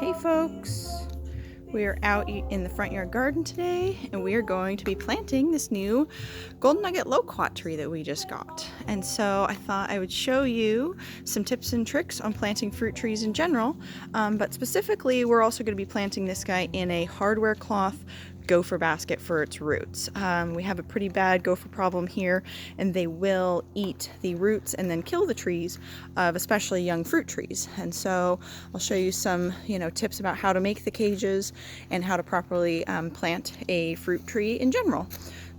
Hey folks, we are out in the front yard garden today and we are going to be planting this new golden nugget loquat tree that we just got. And so I thought I would show you some tips and tricks on planting fruit trees in general, but specifically we're also going to be planting this guy in a hardware cloth gopher basket for its roots. We have a pretty bad gopher problem here, and they will eat the roots and then kill the trees of especially young fruit trees. And so I'll show you some tips about how to make the cages and how to properly plant a fruit tree in general.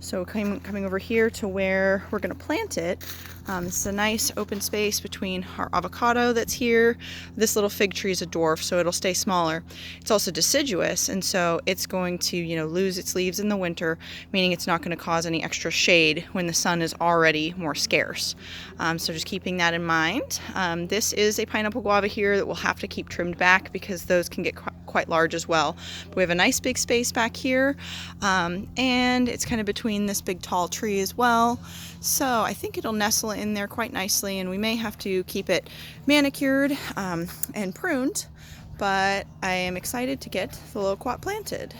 So coming over here to where we're going to plant it, it's a nice open space between our avocado that's here. This little fig tree is a dwarf, so it'll stay smaller. It's also deciduous, and so it's going to lose its leaves in the winter, meaning it's not going to cause any extra shade when the sun is already more scarce. So just keeping that in mind. This is a pineapple guava here that we'll have to keep trimmed back because those can get quite large as well. But we have a nice big space back here, and it's kind of between this big tall tree as well. So I think it'll nestle in there quite nicely, and we may have to keep it manicured and pruned, but I am excited to get the loquat planted.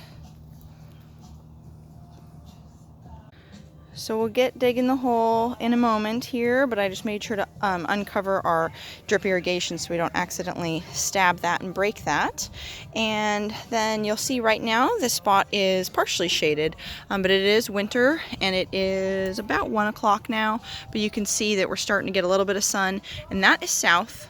So we'll get digging the hole in a moment here, but I just made sure to uncover our drip irrigation so we don't accidentally stab that and break that. And then you'll see right now this spot is partially shaded, but it is winter and it is about 1 o'clock now, but you can see that we're starting to get a little bit of sun, and that is south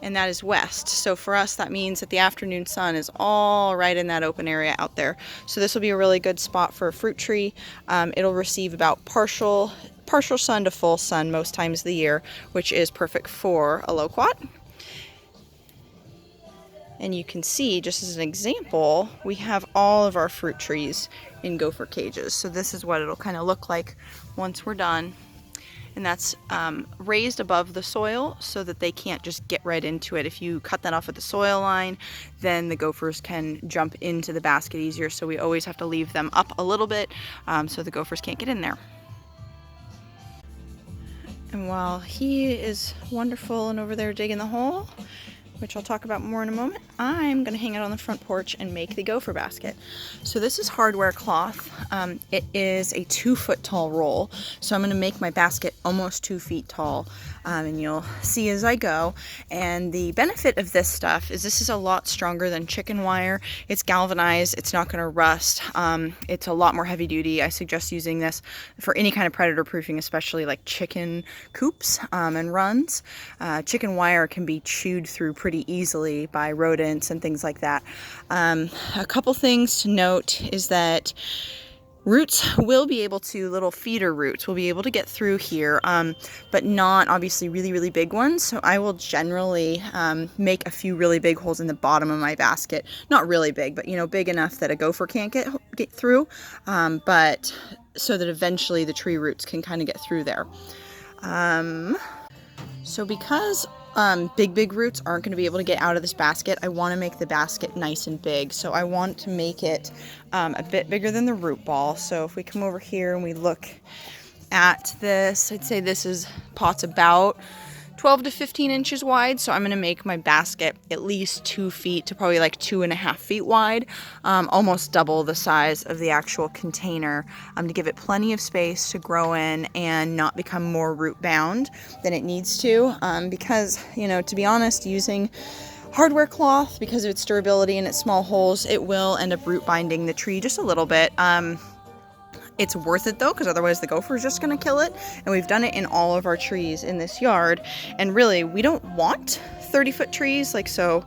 and that is west. So for us, that means that the afternoon sun is all right in that open area out there. So this will be a really good spot for a fruit tree. It'll receive about partial sun to full sun most times of the year, which is perfect for a loquat. And you can see, just as an example, we have all of our fruit trees in gopher cages. So this is what it'll kind of look like once we're done. And that's raised above the soil so that they can't just get right into it. If you cut that off at the soil line, then the gophers can jump into the basket easier. So we always have to leave them up a little bit so the gophers can't get in there. And while he is wonderful and over there digging the hole, which I'll talk about more in a moment, I'm going to hang out on the front porch and make the gopher basket. So this is hardware cloth. It is a 2-foot tall roll. So I'm going to make my basket almost 2 feet tall, and you'll see as I go. And the benefit of this stuff is this is a lot stronger than chicken wire. It's galvanized. It's not going to rust. It's a lot more heavy duty. I suggest using this for any kind of predator proofing, especially like chicken coops and runs. Chicken wire can be chewed through pretty easily by rodents and things like that. A couple things to note is that roots will be able to, little feeder roots will be able to get through here, but not obviously really big ones. So I will generally make a few really big holes in the bottom of my basket. Not really big, but big enough that a gopher can't get through, but so that eventually the tree roots can kind of get through there. So because big roots aren't going to be able to get out of this basket, I want to make the basket nice and big. So I want to make it a bit bigger than the root ball. So if we come over here and we look at this, I'd say pot's about 12 to 15 inches wide. So I'm going to make my basket at least 2 feet to probably like 2.5 feet wide, almost double the size of the actual container, to give it plenty of space to grow in and not become more root bound than it needs to. Because, to be honest, using hardware cloth, because of its durability and its small holes, it will end up root binding the tree just a little bit. It's worth it though, because otherwise the gopher is just going to kill it. And we've done it in all of our trees in this yard. And really, we don't want 30-foot trees. So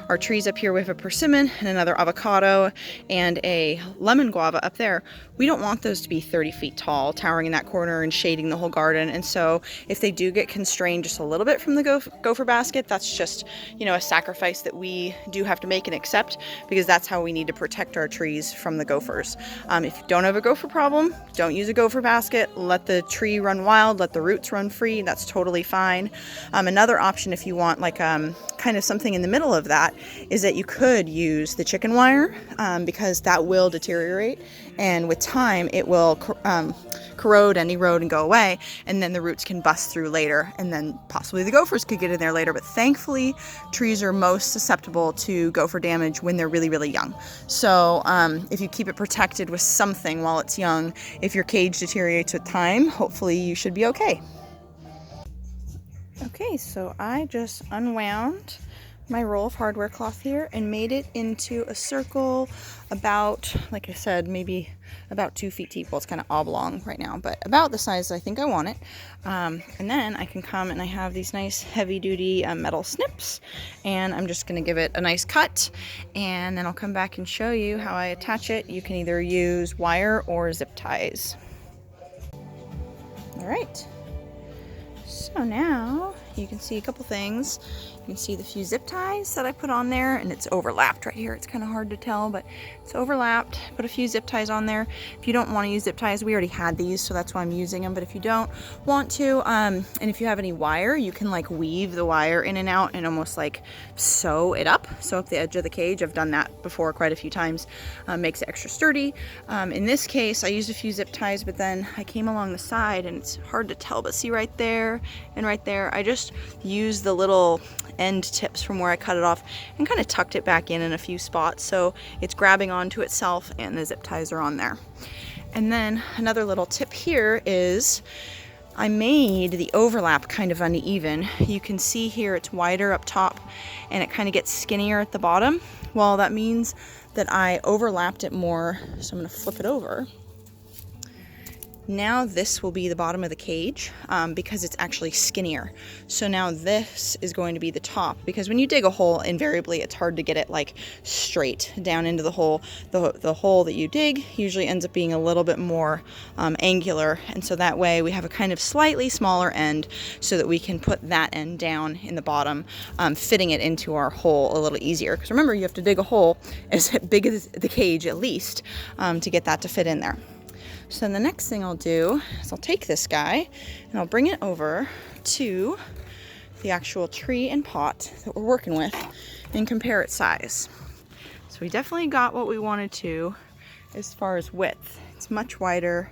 our trees up here, we have a persimmon and another avocado and a lemon guava up there. We don't want those to be 30 feet tall, towering in that corner and shading the whole garden. And so if they do get constrained just a little bit from the gopher basket, that's just, a sacrifice that we do have to make and accept, because that's how we need to protect our trees from the gophers. If you don't have a gopher problem, don't use a gopher basket. Let the tree run wild, let the roots run free. That's totally fine. Another option, if you want kind of something in the middle of that is that you could use the chicken wire because that will deteriorate, and with time it will corrode and erode and go away, and then the roots can bust through later, and then possibly the gophers could get in there later. But thankfully trees are most susceptible to gopher damage when they're really, really young. So if you keep it protected with something while it's young, if your cage deteriorates with time, hopefully you should be okay. Okay, so I just unwound my roll of hardware cloth here and made it into a circle about, like I said, maybe about 2 feet deep. Well, it's kind of oblong right now, but about the size I think I want it. And then I can come and I have these nice heavy-duty metal snips, and I'm just going to give it a nice cut, and then I'll come back and show you how I attach it. You can either use wire or zip ties. All right. So now you can see a couple things. You can see the few zip ties that I put on there, and it's overlapped right here. It's kind of hard to tell, but it's overlapped. Put a few zip ties on there. If you don't want to use zip ties, we already had these, so that's why I'm using them. But if you don't want to, and if you have any wire, you can like weave the wire in and out and almost like sew it up. Sew up the edge of the cage. I've done that before quite a few times. Makes it extra sturdy. In this case, I used a few zip ties, but then I came along the side, and it's hard to tell, but see right there and right there, I just used the little end tips from where I cut it off and kind of tucked it back in a few spots, so it's grabbing onto itself and the zip ties are on there. And then another little tip here is I made the overlap kind of uneven. You can see here it's wider up top and it kind of gets skinnier at the bottom. Well, that means that I overlapped it more, so I'm going to flip it over. Now this will be the bottom of the cage because it's actually skinnier. So now this is going to be the top, because when you dig a hole, invariably it's hard to get it like straight down into the hole. The hole that you dig usually ends up being a little bit more angular, and so that way we have a kind of slightly smaller end so that we can put that end down in the bottom, fitting it into our hole a little easier. Because remember, you have to dig a hole as big as the cage at least to get that to fit in there. So then the next thing I'll do is I'll take this guy and I'll bring it over to the actual tree and pot that we're working with and compare its size. So we definitely got what we wanted to as far as width. It's much wider.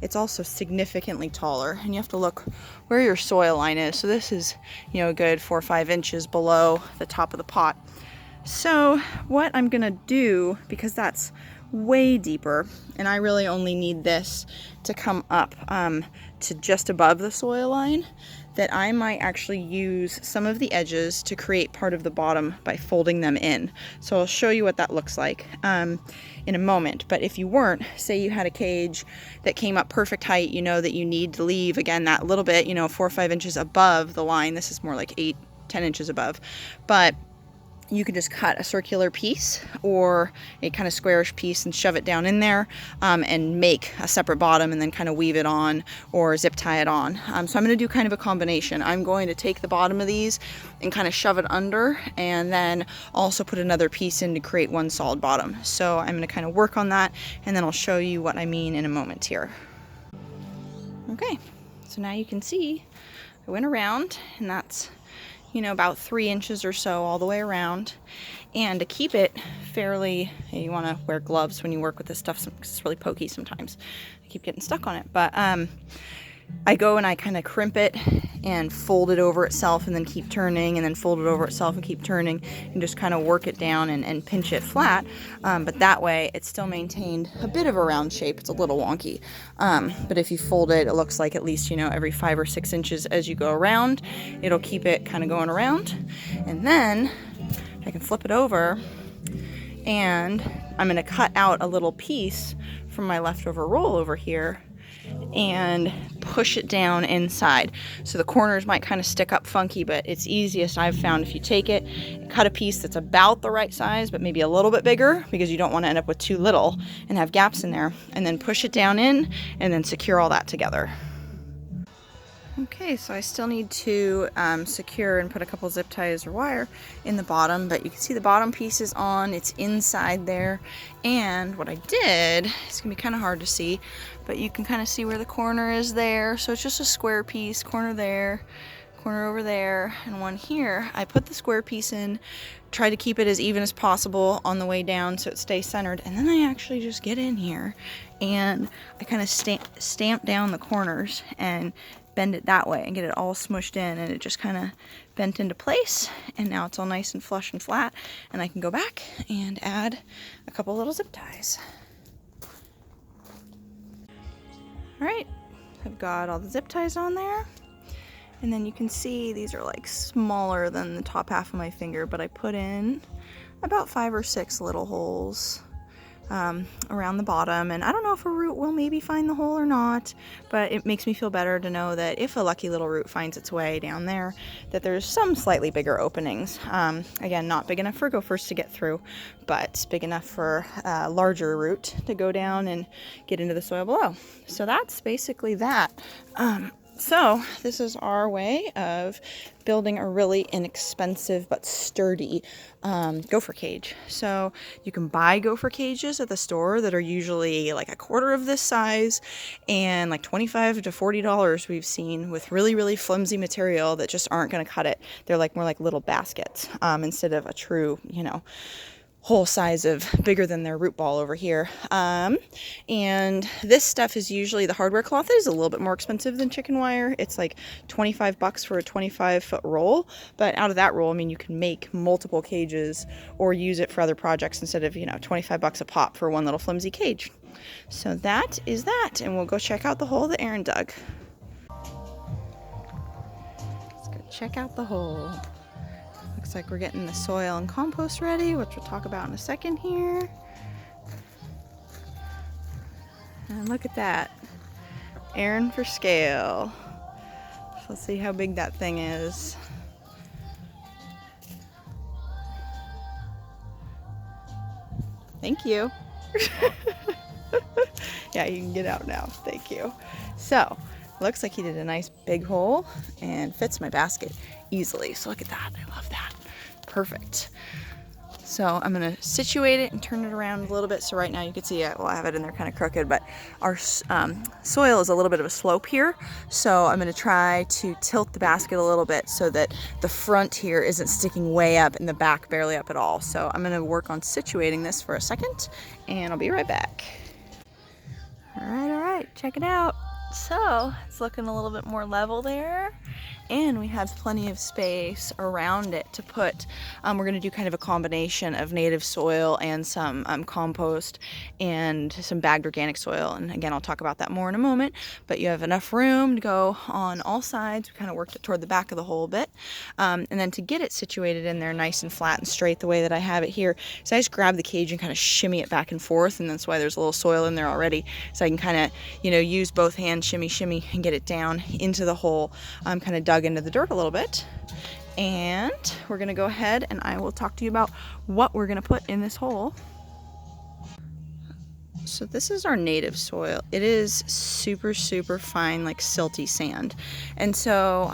It's also significantly taller, and you have to look where your soil line is. So this is, a good 4 or 5 inches below the top of the pot. So what I'm gonna do, because that's way deeper, and I really only need this to come up to just above the soil line, that I might actually use some of the edges to create part of the bottom by folding them in. So I'll show you what that looks like in a moment. But if you weren't, say you had a cage that came up perfect height, you know that you need to leave, again, that little bit, 4 or 5 inches above the line. This is more like 8, 10 inches above. But you can just cut a circular piece or a kind of squarish piece and shove it down in there and make a separate bottom and then kind of weave it on or zip tie it on. So I'm going to do kind of a combination. I'm going to take the bottom of these and kind of shove it under, and then also put another piece in to create one solid bottom. So I'm going to kind of work on that, and then I'll show you what I mean in a moment here. Okay, so now you can see I went around, and that's about 3 inches or so all the way around. And to keep it fairly, you want to wear gloves when you work with this stuff because it's really pokey sometimes. I keep getting stuck on it, but I go and I kind of crimp it and fold it over itself and then keep turning, and then fold it over itself and keep turning, and just kind of work it down and pinch it flat. But that way it's still maintained a bit of a round shape. It's a little wonky. But if you fold it, it looks like at least, every 5 or 6 inches as you go around, it'll keep it kind of going around. And then I can flip it over, and I'm going to cut out a little piece from my leftover roll over here and push it down inside. So the corners might kind of stick up funky, but it's easiest I've found if you take it and cut a piece that's about the right size, but maybe a little bit bigger, because you don't want to end up with too little and have gaps in there, and then push it down in and then secure all that together. Okay, so I still need to secure and put a couple zip ties or wire in the bottom, but you can see the bottom piece is on, it's inside there. And what I did, it's gonna be kind of hard to see, but you can kind of see where the corner is there. So it's just a square piece, corner there, corner over there, and one here. I put the square piece in, try to keep it as even as possible on the way down so it stays centered, and then I actually just get in here and I kind of stamp down the corners and bend it that way and get it all smushed in, and it just kind of bent into place, and now it's all nice and flush and flat, and I can go back and add a couple little zip ties. All right, I've got all the zip ties on there. And then you can see these are like smaller than the top half of my finger, but I put in about 5 or 6 little holes around the bottom. And I don't know if a root will maybe find the hole or not, but it makes me feel better to know that if a lucky little root finds its way down there, that there's some slightly bigger openings. Again, not big enough for gophers to get through, but big enough for a larger root to go down and get into the soil below. So that's basically that. So this is our way of building a really inexpensive but sturdy gopher cage. So you can buy gopher cages at the store that are usually like a quarter of this size and like $25 to $40 we've seen, with really, really flimsy material that just aren't going to cut it. They're like more like little baskets instead of a true, you know, whole size of bigger than their root ball over here. And this stuff is usually, the hardware cloth is a little bit more expensive than chicken wire. It's like $25 for a 25-foot roll, but out of that roll, I mean, you can make multiple cages or use it for other projects instead of, you know, $25 a pop for one little flimsy cage. So that is that, and we'll go check out the hole that Aaron dug. Let's go check out the hole. Looks like we're getting the soil and compost ready, which we'll talk about in a second here. And look at that. Aaron for scale. So let's see how big that thing is. Thank you. Yeah, you can get out now. Thank you. So, looks like he did a nice big hole and fits my basket easily. So look at that. I love that. Perfect. So I'm going to situate it and turn it around a little bit. So right now you can see, well, I have it in there kind of crooked, but our soil is a little bit of a slope here. So I'm going to try to tilt the basket a little bit so that the front here isn't sticking way up and the back barely up at all. So I'm going to work on situating this for a second, and I'll be right back. All right, check it out. So it's looking a little bit more level there, and we have plenty of space around it to put, we're going to do kind of a combination of native soil and some compost and some bagged organic soil, and again I'll talk about that more in a moment. But you have enough room to go on all sides. We kind of worked it toward the back of the hole a bit, and then to get it situated in there nice and flat and straight the way that I have it here, so I just grab the cage and kind of shimmy it back and forth, and that's why there's a little soil in there already, so I can kind of, you know, use both hands, shimmy and get it down into the hole. I'm kind of dug into the dirt a little bit, and we're gonna go ahead and I will talk to you about what we're gonna put in this hole. So this is our native soil. It is super fine, like silty sand, and so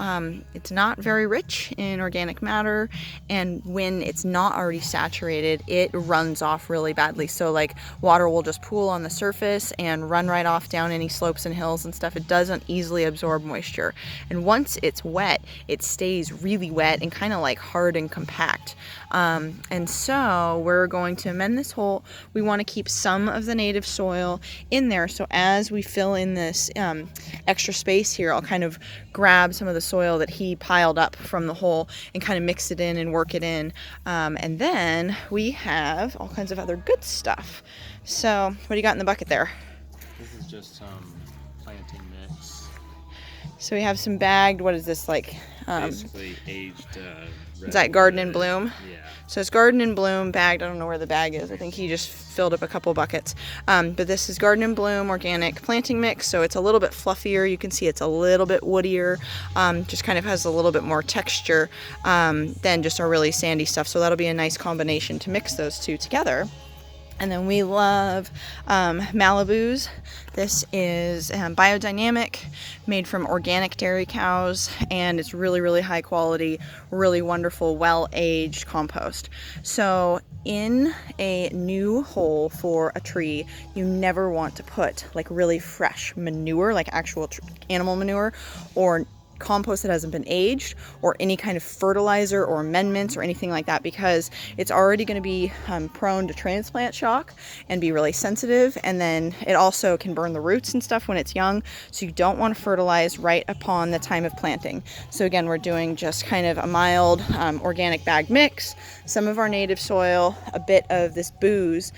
it's not very rich in organic matter, and when it's not already saturated, it runs off really badly. So like water will just pool on the surface and run right off down any slopes and hills and stuff. It doesn't easily absorb moisture, and once it's wet, it stays really wet and kind of like hard and compact. And so we're going to amend this hole. We want to keep some of the native soil in there, so as we fill in this extra space here, I'll kind of grab some of the soil that he piled up from the hole and kind of mix it in and work it in, and then we have all kinds of other good stuff. So what do you got in the bucket there? This is just some planting mix. So we have some bagged, what is this, like basically aged is that Garden in Bloom? Yeah. So it's Garden in Bloom bagged. I don't know where the bag is. I think he just filled up a couple buckets. But this is Garden in Bloom organic planting mix. So it's a little bit fluffier. You can see it's a little bit woodier. Just kind of has a little bit more texture than just our really sandy stuff. So that'll be a nice combination to mix those two together. And then we love Malibu's. This is biodynamic, made from organic dairy cows, and it's really high quality, really wonderful, well-aged compost. So in a new hole for a tree, you never want to put like really fresh manure, like actual animal manure, or compost that hasn't been aged, or any kind of fertilizer or amendments or anything like that, because it's already going to be prone to transplant shock and be really sensitive. And then it also can burn the roots and stuff when it's young, so you don't want to fertilize right upon the time of planting. So again, we're doing just kind of a mild organic bag mix, some of our native soil, a bit of this booze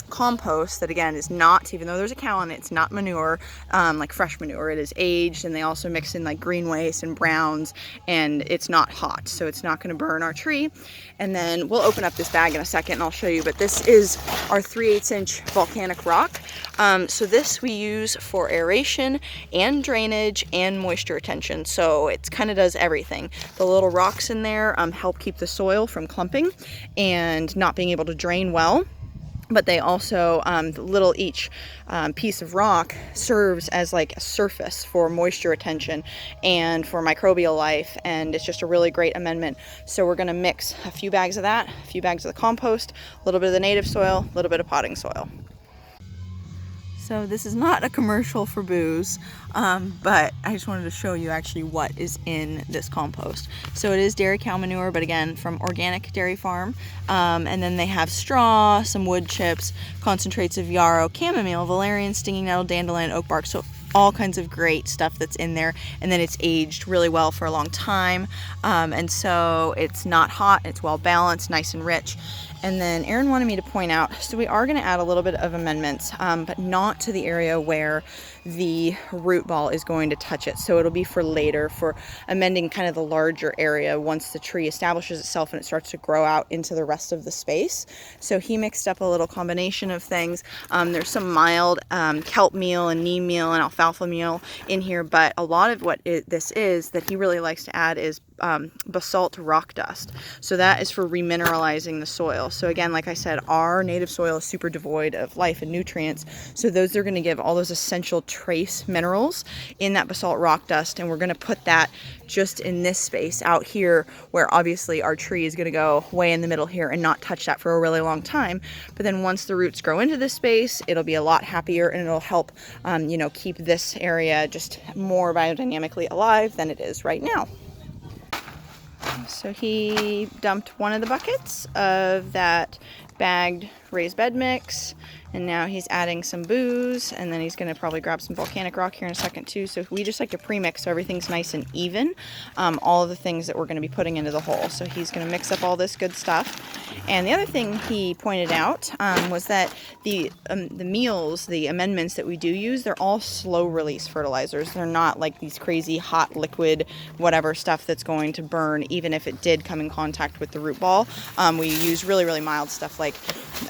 compost that again is not, even though there's a cow in it, it's not manure like fresh manure. It is aged, and they also mix in like green waste and browns, and it's not hot, so it's not going to burn our tree. And then we'll open up this bag in a second and I'll show you, but this is our 3/8 inch volcanic rock. So this we use for aeration and drainage and moisture retention, so it kind of does everything. The little rocks in there help keep the soil from clumping and not being able to drain well. But they also, each piece of rock serves as like a surface for moisture retention and for microbial life, and it's just a really great amendment. So we're going to mix a few bags of that, a few bags of the compost, a little bit of the native soil, a little bit of potting soil. So this is not a commercial for booze, but I just wanted to show you actually what is in this compost. So it is dairy cow manure, but again, from organic dairy farm. And then they have straw, some wood chips, concentrates of yarrow, chamomile, valerian, stinging nettle, dandelion, oak bark. So all kinds of great stuff that's in there. And then it's aged really well for a long time. And so it's not hot, it's well balanced, nice and rich. And then Aaron wanted me to point out, so we are going to add a little bit of amendments, but not to the area where the root ball is going to touch it. So it'll be for later, for amending kind of the larger area once the tree establishes itself and it starts to grow out into the rest of the space. So he mixed up a little combination of things. There's some mild kelp meal and neem meal and alfalfa meal in here, but a lot of what this is that he really likes to add is basalt rock dust. So that is for remineralizing the soil. So again, like I said, our native soil is super devoid of life and nutrients. So those are going to give all those essential trace minerals in that basalt rock dust. And we're going to put that just in this space out here, where obviously our tree is going to go way in the middle here and not touch that for a really long time. But then once the roots grow into this space, it'll be a lot happier, and it'll help, keep this area just more biodynamically alive than it is right now. So he dumped one of the buckets of that bagged raised bed mix, and now he's adding some booze, and then he's going to probably grab some volcanic rock here in a second too. So we just like to pre-mix so everything's nice and even, all of the things that we're going to be putting into the hole. So he's going to mix up all this good stuff. And the other thing he pointed out was that the meals, the amendments that we do use, they're all slow release fertilizers. They're not like these crazy hot liquid whatever stuff that's going to burn even if it did come in contact with the root ball. We use really, really mild stuff, like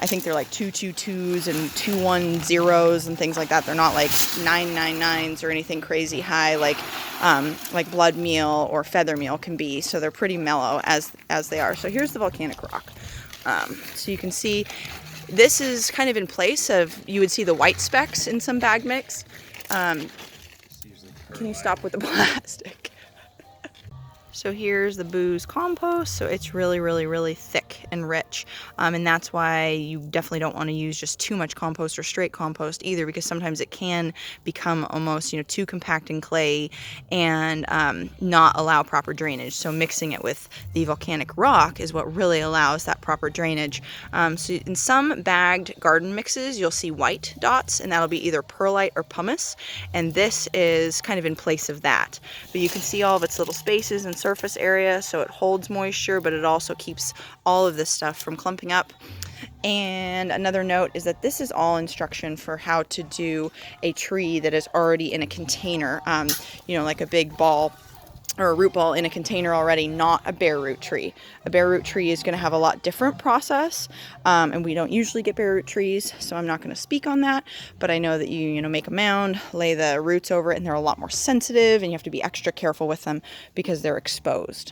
I think they're like 222s and 210s and things like that. They're not like 999s or anything crazy high like blood meal or feather meal can be. So they're pretty mellow as they are. So here's the volcanic rock. So you can see this is kind of in place of, you would see the white specks in some bag mix. Can you stop with the plastic? So here's the booze compost. So it's really, really, really thick and rich. And that's why you definitely don't want to use just too much compost or straight compost either, because sometimes it can become almost, too compact and clay and not allow proper drainage. So mixing it with the volcanic rock is what really allows that proper drainage. So in some bagged garden mixes, you'll see white dots, and that'll be either perlite or pumice. And this is kind of in place of that. But you can see all of its little spaces and surface area, so it holds moisture, but it also keeps all of this stuff from clumping up. And another note is that this is all instruction for how to do a tree that is already in a container, like a big ball or a root ball in a container already, not a bare root tree. A bare root tree is going to have a lot different process, and we don't usually get bare root trees, so I'm not going to speak on that. But I know that you make a mound, lay the roots over it, and they're a lot more sensitive, and you have to be extra careful with them because they're exposed.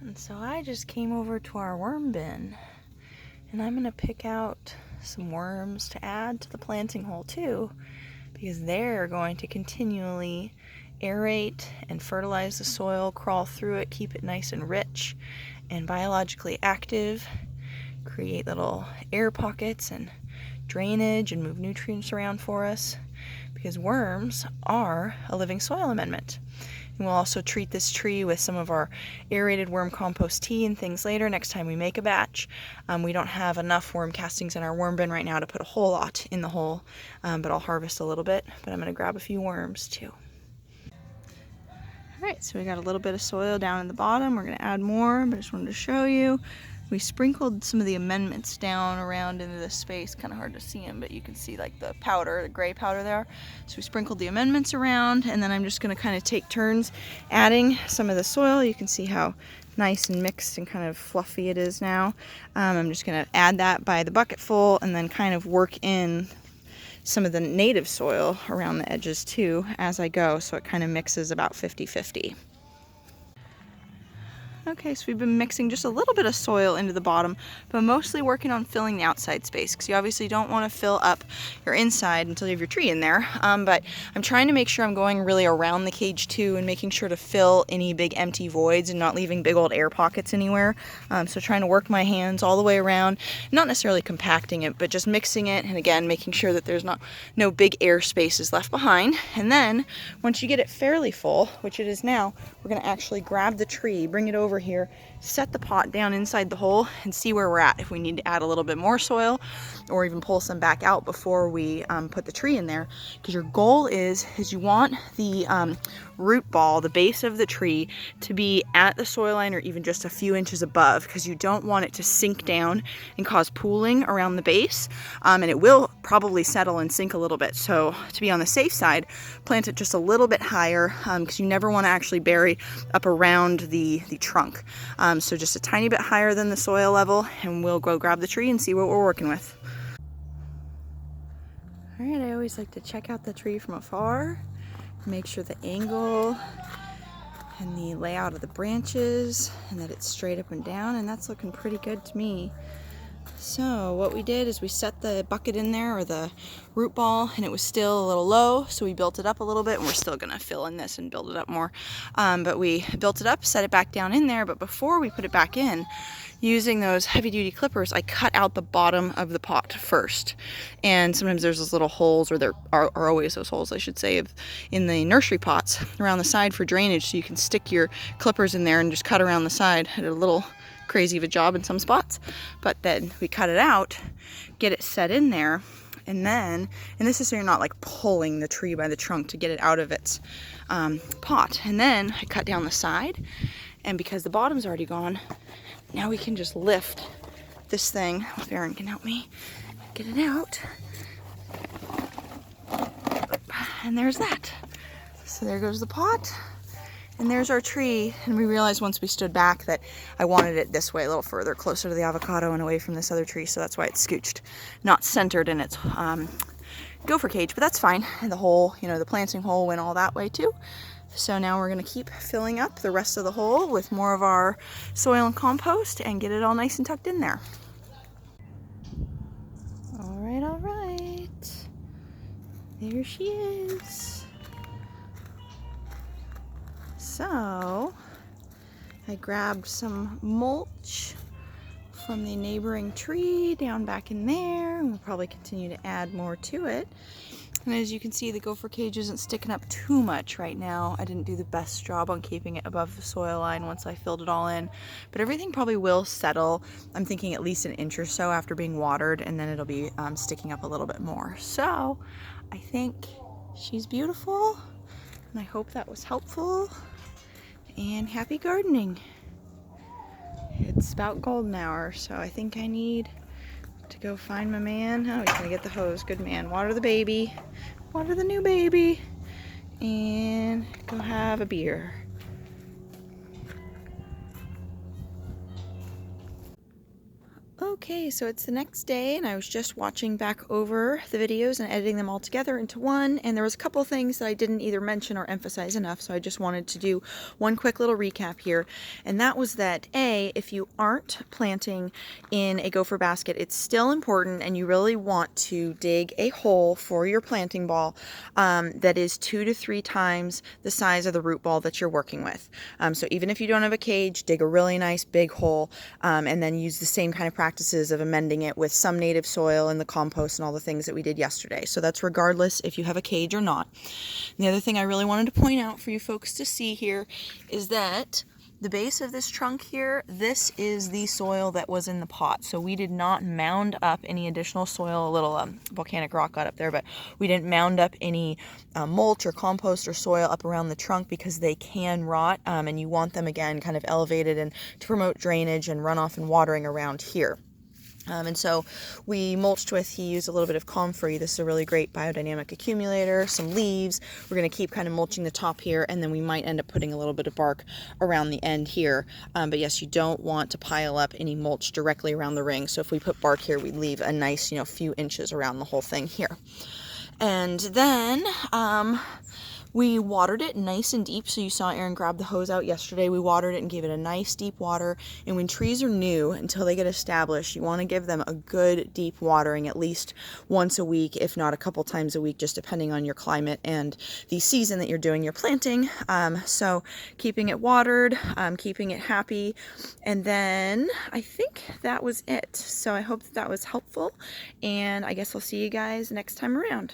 And so I just came over to our worm bin, and I'm going to pick out some worms to add to the planting hole too, because they're going to continually aerate and fertilize the soil, crawl through it, keep it nice and rich and biologically active, create little air pockets and drainage and move nutrients around for us, because worms are a living soil amendment. And we'll also treat this tree with some of our aerated worm compost tea and things later next time we make a batch. We don't have enough worm castings in our worm bin right now to put a whole lot in the hole, but I'll harvest a little bit. But I'm going to grab a few worms too. Alright, so we got a little bit of soil down in the bottom. We're going to add more, but I just wanted to show you. We sprinkled some of the amendments down around into this space. Kind of hard to see them, but you can see like the powder, the gray powder there. So we sprinkled the amendments around, and then I'm just going to kind of take turns adding some of the soil. You can see how nice and mixed and kind of fluffy it is now. I'm just going to add that by the bucketful and then kind of work in some of the native soil around the edges too as I go, so it kind of mixes about 50-50. Okay, so we've been mixing just a little bit of soil into the bottom, but mostly working on filling the outside space, because you obviously don't want to fill up your inside until you have your tree in there. But I'm trying to make sure I'm going really around the cage too, and making sure to fill any big empty voids and not leaving big old air pockets anywhere. So trying to work my hands all the way around, not necessarily compacting it, but just mixing it, and again, making sure that there's no big air spaces left behind. And then, once you get it fairly full, which it is now, we're going to actually grab the tree, bring it over here, set the pot down inside the hole, and see where we're at. If we need to add a little bit more soil or even pull some back out before we put the tree in there, because your goal is you want the root ball, the base of the tree, to be at the soil line or even just a few inches above, because you don't want it to sink down and cause pooling around the base, and it will probably settle and sink a little bit. So to be on the safe side, plant it just a little bit higher, because you never want to actually bury up around the trunk. So just a tiny bit higher than the soil level, and we'll go grab the tree and see what we're working with. All right, I always like to check out the tree from afar, make sure the angle and the layout of the branches and that it's straight up and down, and that's looking pretty good to me. So what we did is we set the bucket in there, or the root ball, and it was still a little low, so we built it up a little bit, and we're still gonna fill in this and build it up more. But we built it up, set it back down in there, but before we put it back in, using those heavy duty clippers, I cut out the bottom of the pot first. And sometimes there's those little holes, or there are always those holes, I should say, in the nursery pots around the side for drainage, so you can stick your clippers in there and just cut around the side. I did a little crazy of a job in some spots, but then we cut it out, get it set in there, and this is so you're not like pulling the tree by the trunk to get it out of its pot. And then I cut down the side, and because the bottom's already gone, now we can just lift this thing. If Aaron can help me get it out. And there's that. So there goes the pot. And there's our tree, and we realized once we stood back that I wanted it this way, a little further, closer to the avocado and away from this other tree, so that's why it's scooched, not centered in its gopher cage, but that's fine. And the hole, the planting hole went all that way too. So now we're gonna keep filling up the rest of the hole with more of our soil and compost and get it all nice and tucked in there. All right. There she is. So I grabbed some mulch from the neighboring tree down back in there, and we'll probably continue to add more to it. And as you can see, the gopher cage isn't sticking up too much right now. I didn't do the best job on keeping it above the soil line once I filled it all in, but everything probably will settle. I'm thinking at least an inch or so after being watered, and then it'll be sticking up a little bit more. So I think she's beautiful, and I hope that was helpful. And happy gardening. It's about golden hour, so I think I need to go find my man. Oh, he's gonna get the hose. Good man. Water the baby. Water the new baby. And go have a beer. Okay, so it's the next day, and I was just watching back over the videos and editing them all together into one, and there was a couple of things that I didn't either mention or emphasize enough, so I just wanted to do one quick little recap here. And that was that, A, if you aren't planting in a gopher basket, it's still important, and you really want to dig a hole for your planting ball that is 2 to 3 times the size of the root ball that you're working with. So even if you don't have a cage, dig a really nice big hole, and then use the same kind of practices purposes of amending it with some native soil and the compost and all the things that we did yesterday. So that's regardless if you have a cage or not. And the other thing I really wanted to point out for you folks to see here is that the base of this trunk here, this is the soil that was in the pot. So we did not mound up any additional soil. A little volcanic rock got up there, but we didn't mound up any mulch or compost or soil up around the trunk because they can rot, and you want them again kind of elevated and to promote drainage and runoff and watering around here. And so we mulched with, he used a little bit of comfrey. This is a really great biodynamic accumulator, some leaves. We're going to keep kind of mulching the top here, and then we might end up putting a little bit of bark around the end here. But yes, you don't want to pile up any mulch directly around the ring. So if we put bark here, we leave a nice, few inches around the whole thing here. And then we watered it nice and deep. So you saw Aaron grab the hose out yesterday. We watered it and gave it a nice deep water. And when trees are new, until they get established, you want to give them a good deep watering at least once a week, if not a couple times a week, just depending on your climate and the season that you're doing your planting. So keeping it watered, keeping it happy. And then I think that was it. So I hope that was helpful. And I guess I'll see you guys next time around.